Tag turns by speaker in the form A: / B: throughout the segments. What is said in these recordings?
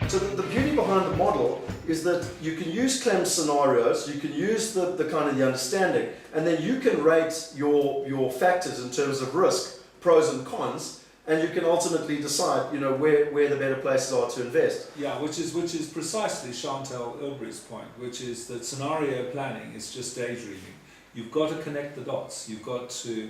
A: So the beauty behind the model is that you can use Clem's scenarios, you can use the kind of the understanding, and then you can rate your factors in terms of risk, pros and cons, and you can ultimately decide, you know, where the better places are to invest.
B: Yeah, which is precisely Chantal Ilbury's point, which is that scenario planning is just daydreaming. You've got to connect the dots. You've got to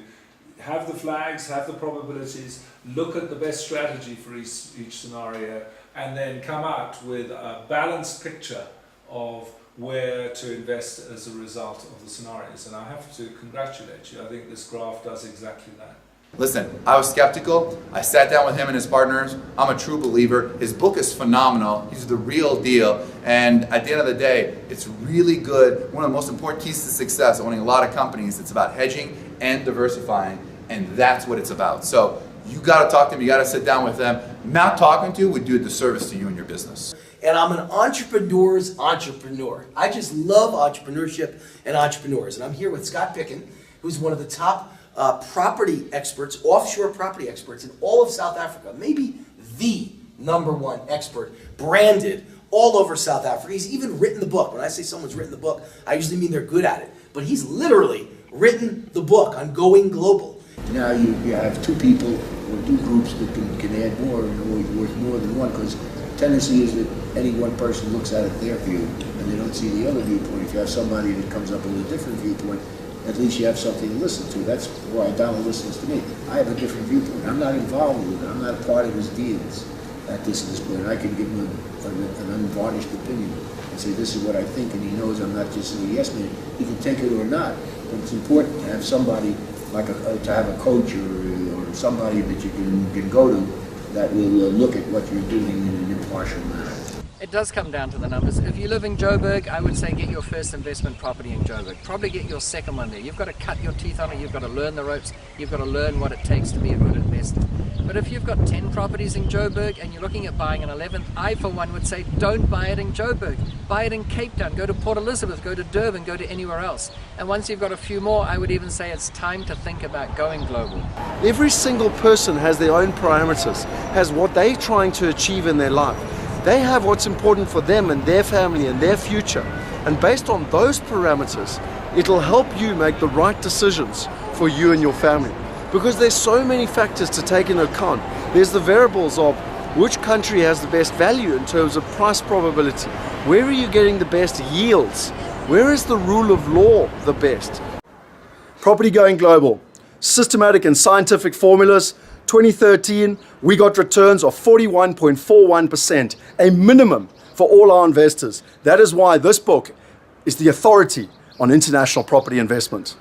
B: have the flags, have the probabilities, look at the best strategy for each scenario, and then come out with a balanced picture of where to invest as a result of the scenarios. And I have to congratulate you. I think this graph does exactly that.
C: Listen, I was skeptical. I sat down with him and his partners. I'm a true believer. His book is phenomenal. He's the real deal. And at the end of the day, it's really good. One of the most important keys to success, owning a lot of companies, it's about hedging and diversifying. And that's what it's about. So you got to talk to them. You got to sit down with them. Not talking to would do a disservice to you and your business.
D: And I'm an entrepreneur's entrepreneur. I just love entrepreneurship and entrepreneurs. And I'm here with Scott Picken, who's one of the top property experts, offshore property experts in all of South Africa. Maybe the #1 expert, branded all over South Africa. He's even written the book. When I say someone's written the book, I usually mean they're good at it. But he's literally written the book on going global.
E: Now you have two people or two groups that can add more and always worth more than one, because the tendency is that any one person looks at it their view and they don't see the other viewpoint. If you have somebody that comes up with a different viewpoint, at least you have something to listen to. That's why Donald listens to me. I have a different viewpoint. I'm not involved with it. I'm not a part of his deals at this point. I can give him an unvarnished opinion and say this is what I think, and he knows I'm not just a yes man. He can take it or not, but it's important to have somebody like to have a coach or somebody that you can go to that will look at what you're doing in an impartial manner.
F: It does come down to the numbers. If you live in Joburg, I would say get your first investment property in Joburg. Probably get your second one there. You've got to cut your teeth on it. You've got to learn the ropes. You've got to learn what it takes to be a good investor. But if you've got 10 properties in Joburg and you're looking at buying an 11th, I for one would say don't buy it in Joburg. Buy it in Cape Town. Go to Port Elizabeth. Go to Durban. Go to anywhere else. And once you've got a few more, I would even say it's time to think about going global.
A: Every single person has their own parameters, has what they're trying to achieve in their life. They have what's important for them and their family and their future. And based on those parameters, it'll help you make the right decisions for you and your family. Because there's so many factors to take into account. There's the variables of which country has the best value in terms of price probability. Where are you getting the best yields? Where is the rule of law the best? Property going global. Systematic and scientific formulas. 2013, we got returns of 41.41%, a minimum for all our investors. That is why this book is the authority on international property investment.